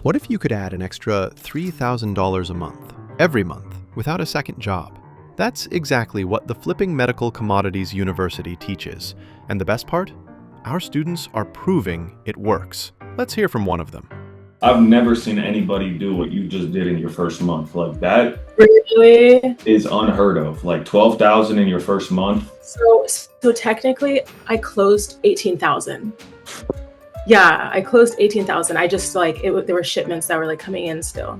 What if you could add an extra $3,000 a month, every month, without a second job? That's exactly what the Flipping Medical Commodities University teaches. And the best part? Our students are proving it works. Let's hear from one of them. I've never seen anybody do what you just did in your first month. Like that Really? is unheard of. Like 12,000 in your first month. So technically, I closed 18,000. Yeah, I closed 18,000. I just there were shipments that were like coming in still.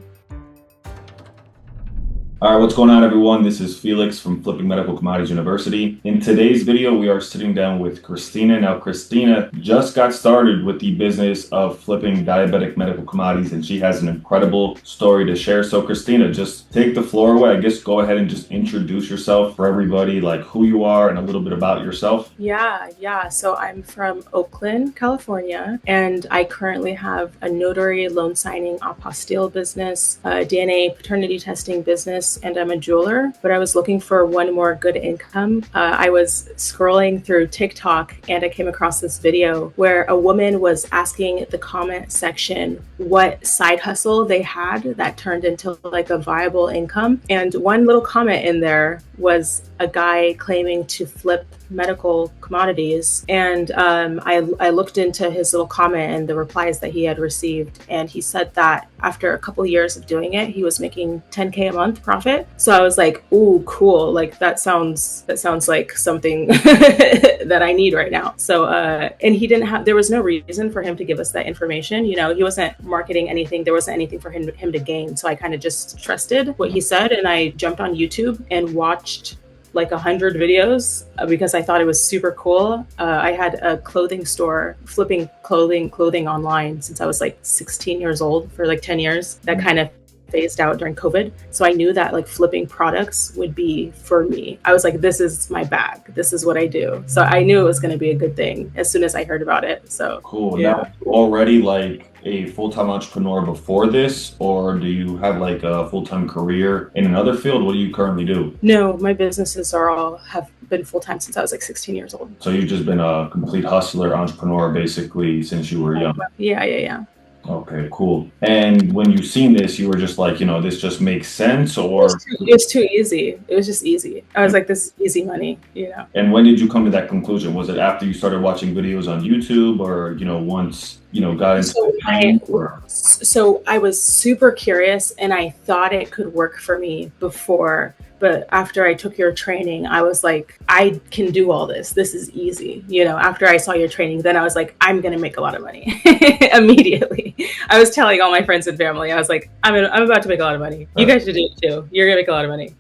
All right, what's going on, everyone? This is Felix from Flipping Medical Commodities University. In today's video, we are sitting down with Christina. Now, Christina just got started with the business of flipping diabetic medical commodities, and she has an incredible story to share. So, Christina, just take the floor away. I guess go ahead and just introduce yourself for everybody, like who you are and a little bit about yourself. Yeah. So I'm from Oakland, California, and I currently have a notary loan signing apostille business, a DNA paternity testing business, and I'm a jeweler, but I was looking for one more good income. I was scrolling through TikTok and I came across this video where a woman was asking the comment section what side hustle they had that turned into like a viable income. And one little comment in there was a guy claiming to flip medical commodities. And I looked into his little comment and the replies that he had received. And he said that after a couple of years of doing it, he was making 10K a month profit. So I was like, ooh, cool. Like that sounds like something that I need right now. So, and there was no reason for him to give us that information. You know, he wasn't marketing anything. There wasn't anything for him to gain. So I kind of just trusted what he said. And I jumped on YouTube and watched like 100 videos because I thought it was super cool. I had a clothing store flipping clothing online since I was like 16 years old for like 10 years. That kind of phased out during COVID. So I knew that like flipping products would be for me. I was like, this is my bag. This is what I do. So I knew it was going to be a good thing as soon as I heard about it. So cool. Yeah. Now, already like a full-time entrepreneur before this, or do you have like a full-time career in another field? What do you currently do? No, my businesses have been full-time since I was like 16 years old. So you've just been a complete hustler, entrepreneur basically since you were young. Yeah. Okay, cool. And when you seen this, you were just like, this just makes sense, or? It's too easy. It was just easy. I was like, this is easy money, And when did you come to that conclusion? Was it after you started watching videos on YouTube, or, once, got into So I was super curious and I thought it could work for me before. But after I took your training, I was like, I can do all this. This is easy. After I saw your training, then I was like, I'm going to make a lot of money immediately. I was telling all my friends and family, I was like, I'm about to make a lot of money. You guys should do it too. You're going to make a lot of money,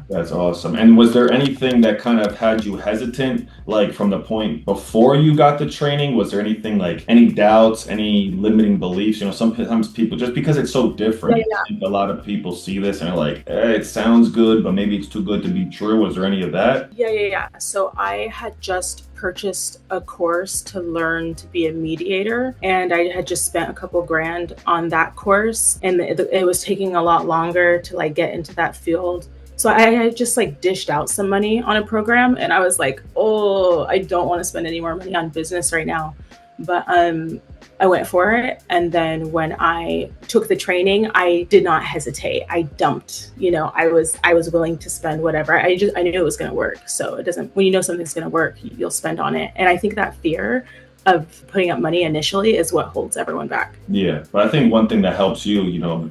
That's awesome. And was there anything that kind of had you hesitant, like from the point before you got the training? Was there anything like any doubts, any limiting beliefs? Sometimes people, just because it's so different, I think a lot of people see this and are like, it sounds good, but maybe it's too good to be true. Was there any of that? Yeah. So I had just purchased a course to learn to be a mediator, and I had just spent a couple grand on that course, and it was taking a lot longer to like get into that field. So I had just like dished out some money on a program, and I was like, oh, I don't want to spend any more money on business right now. But I went for it. And then when I took the training, I did not hesitate. I dumped, I was willing to spend whatever. I knew it was going to work. So when you know something's going to work, you'll spend on it. And I think that fear of putting up money initially is what holds everyone back. Yeah. But I think one thing that helps you,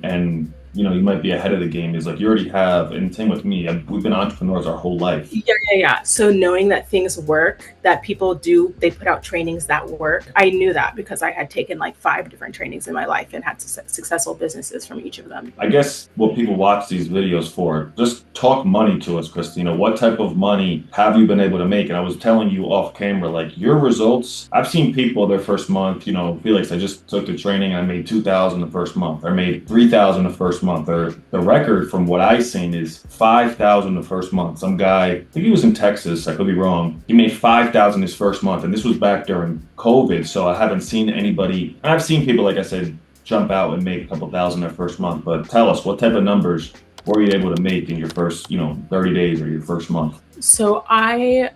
and you might be ahead of the game is like you already have, and same with me, we've been entrepreneurs our whole life. Yeah. So knowing that things work, that people they put out trainings that work. I knew that because I had taken like 5 different trainings in my life and had successful businesses from each of them. I guess what people watch these videos for, just talk money to us, Christina. What type of money have you been able to make? And I was telling you off camera, like your results, I've seen people their first month, Felix, I just took the training, I made $2,000 the first month. I made $3,000 the first month. Or the record from what I've seen is $5,000 the first month. Some guy, I think he was in Texas, I could be wrong. He made $5,000 his first month, and this was back during COVID. So I haven't seen anybody, and I've seen people, like I said, jump out and make a couple thousand their first month. But tell us, what type of numbers were you able to make in your first, 30 days or your first month? So I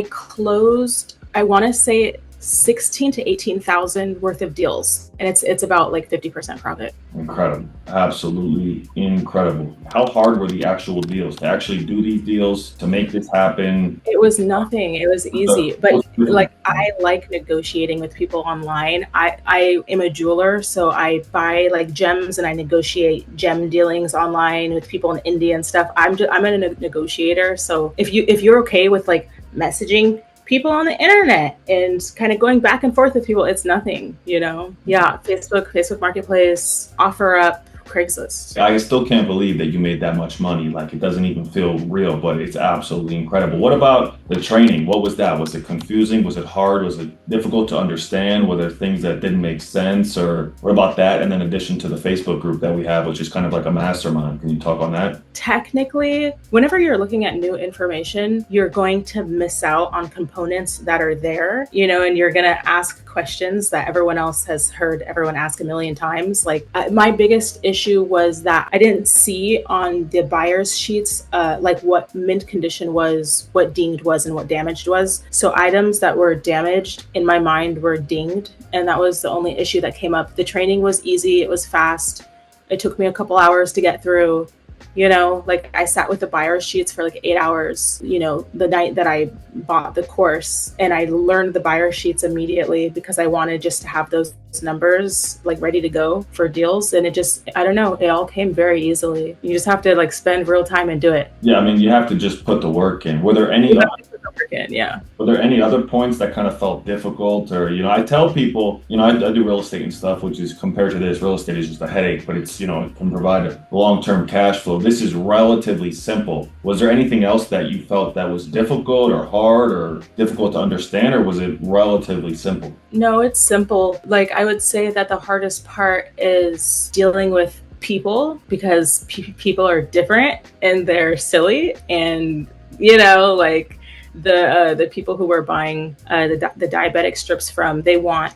closed, I want to say 16 to 18,000 worth of deals, and it's about like 50% profit. Incredible. Absolutely incredible. How hard were the actual deals to actually do these deals, to make this happen? It was nothing. It was easy. But like, I like negotiating with people online. I am a jeweler, so I buy like gems and I negotiate gem dealings online with people in India and stuff. I'm a negotiator. So if you're okay with like messaging people on the internet and kind of going back and forth with people, it's nothing, Yeah, Facebook Marketplace, OfferUp, Craigslist. I still can't believe that you made that much money. Like, it doesn't even feel real, but it's absolutely incredible. What about the training? What was that? Was it confusing? Was it hard? Was it difficult to understand? Were there things that didn't make sense? Or what about that? And then in addition to the Facebook group that we have, which is kind of like a mastermind. Can you talk on that? Technically, whenever you're looking at new information, you're going to miss out on components that are there, and you're going to ask questions that everyone else has heard everyone ask a million times. Like, my biggest issue was that I didn't see on the buyer's sheets like what mint condition was, what dinged was, and what damaged was. So items that were damaged in my mind were dinged, and that was the only issue that came up. The training was easy, it was fast. It took me a couple hours to get through. Like, I sat with the buyer's sheets for like 8 hours, the night that I bought the course, and I learned the buyer sheets immediately because I wanted just to have those numbers like ready to go for deals. And I don't know, it all came very easily. You just have to like spend real time and do it. Yeah, I mean, you have to just put the work in. Were there any Were there any other points that kind of felt difficult? Or, I tell people, I do real estate and stuff, which is, compared to this, real estate is just a headache, but it's, it can provide a long-term cash flow. This is relatively simple. Was there anything else that you felt that was difficult or hard or difficult to understand, or was it relatively simple? No, it's simple. Like, I would say that the hardest part is dealing with people, because people are different and they're silly, and like the people who we're buying the diabetic strips from, they want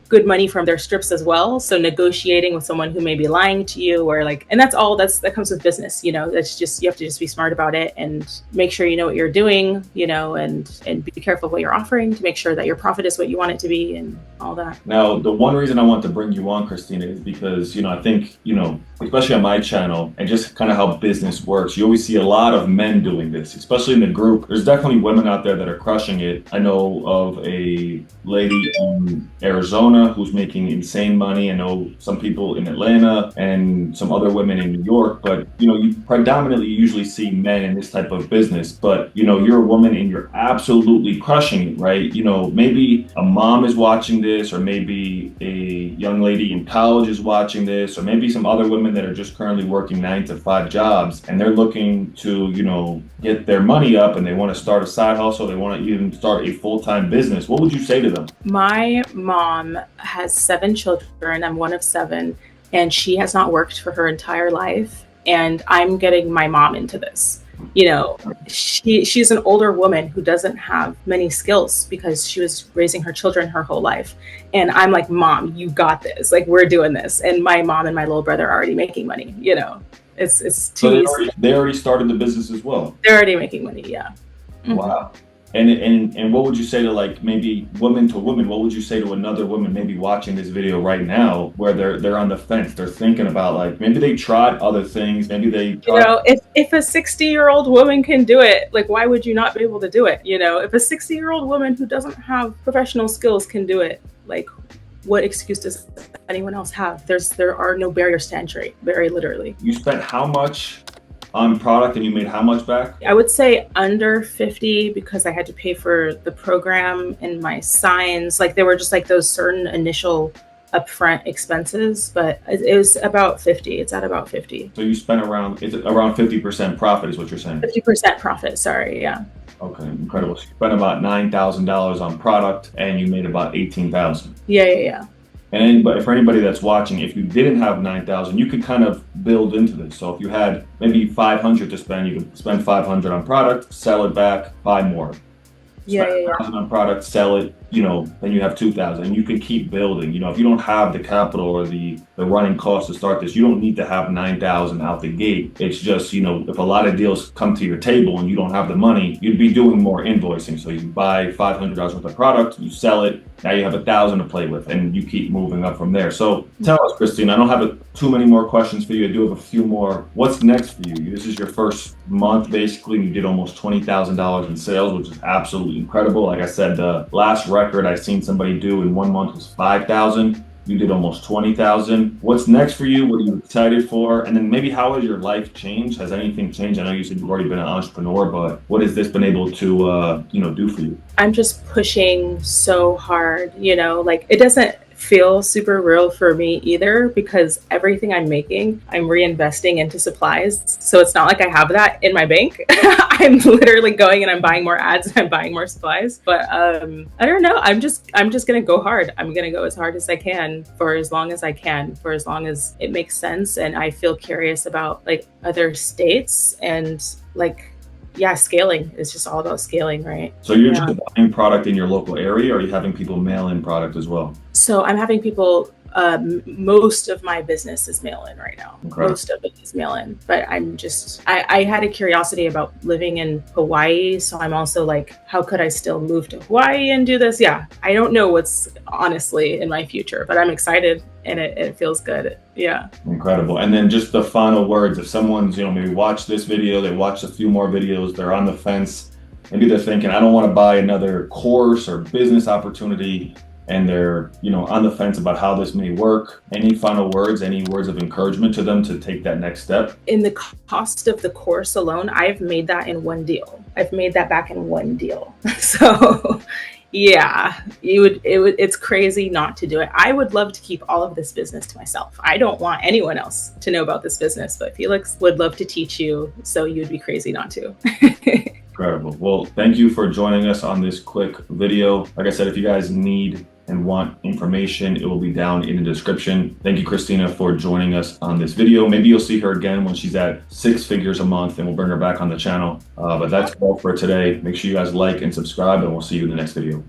good money from their strips as well. So negotiating with someone who may be lying to you, or like, and that comes with business, that's just, you have to just be smart about it and make sure you know what you're doing, and be careful of what you're offering to make sure that your profit is what you want it to be and all that. Now, the one reason I want to bring you on, Christina, is because, I think, especially on my channel and just kind of how business works, you always see a lot of men doing this, especially in the group. There's definitely women out there that are crushing it. I know of a lady in Arizona who's making insane money. I know some people in Atlanta and some other women in New York, but you predominantly usually see men in this type of business. But you're a woman and you're absolutely crushing it, right? Maybe a mom is watching this, or maybe a young lady in college is watching this, or maybe some other women that are just currently working 9-to-5 jobs, and they're looking to get their money up, and they want to start a side hustle, they want to even start a full-time business. What would you say to them? My mom has 7 children. I'm one of 7, and she has not worked for her entire life. And I'm getting my mom into this. She's an older woman who doesn't have many skills because she was raising her children her whole life. And I'm like, Mom, you got this. Like, we're doing this. And my mom and my little brother are already making money. It's too easy. They already started the business as well. They're already making money. Yeah. Mm-hmm. Wow. And what would you say to, like, maybe woman to woman? What would you say to another woman maybe watching this video right now, where they're on the fence, they're thinking about, like, maybe they tried other things, maybe they tried... if a 60-year-old woman can do it, like, why would you not be able to do it? If a 60-year-old woman who doesn't have professional skills can do it, like, what excuse does anyone else have? There are no barriers to entry, very literally. You spent how much on product and you made how much back? I would say under 50, because I had to pay for the program and my signs. Like, there were just like those certain initial upfront expenses, but it was about 50. It's at about 50. So you spent around 50% profit is what you're saying? 50% profit, sorry, yeah. Okay, incredible. So you spent about $9,000 on product and you made about $18,000. Yeah. And for anybody that's watching, if you didn't have $9,000, you could kind of build into this. So if you had maybe $500 to spend, you could spend $500 on product, sell it back, buy more. Yeah, spend yeah, yeah. 1,000 on product, sell it, then you have 2,000, and you can keep building. If you don't have the capital or the running cost to start this, you don't need to have 9,000 out the gate. It's just, if a lot of deals come to your table and you don't have the money, you'd be doing more invoicing. So you buy $500 worth of product, you sell it, now you have 1,000 to play with, and you keep moving up from there. So tell us, Christina, I don't have too many more questions for you. I do have a few more. What's next for you? This is your first month, basically. You did almost $20,000 in sales, which is absolutely incredible. Like I said, the last record I seen somebody do in 1 month was 5,000. You did almost 20,000. What's next for you? What are you excited for? And then maybe how has your life changed? Has anything changed? I know you said you've already been an entrepreneur, but what has this been able to, do for you? I'm just pushing so hard, like it doesn't feel super real for me either, because everything I'm making, I'm reinvesting into supplies. So it's not like I have that in my bank. I'm literally going and I'm buying more ads and I'm buying more supplies. But I don't know. I'm just gonna go hard. I'm gonna go as hard as I can for as long as I can, for as long as it makes sense. And I feel curious about like other states and scaling. It's just all about scaling, right? So you're just buying product in your local area, or are you having people mail in product as well? So I'm having people, most of my business is mail-in right now. Okay. Most of it is mail-in, but I had a curiosity about living in Hawaii. So I'm also like, how could I still move to Hawaii and do this? Yeah, I don't know what's honestly in my future, but I'm excited and it feels good. Yeah. Incredible. And then just the final words, if someone's, maybe watched this video, they watched a few more videos, they're on the fence, maybe they're thinking, I don't want to buy another course or business opportunity, and they're, on the fence about how this may work. Any final words, any words of encouragement to them to take that next step? In the cost of the course alone, I've made that in one deal. I've made that back in one deal. So yeah, it's crazy not to do it. I would love to keep all of this business to myself. I don't want anyone else to know about this business, but Felix would love to teach you. So you'd be crazy not to. Incredible. Well, thank you for joining us on this quick video. Like I said, if you guys need and want information, it will be down in the description. Thank you, Christina, for joining us on this video. Maybe you'll see her again when she's at 6 figures a month, and we'll bring her back on the channel. But that's all for today. Make sure you guys like and subscribe, and we'll see you in the next video.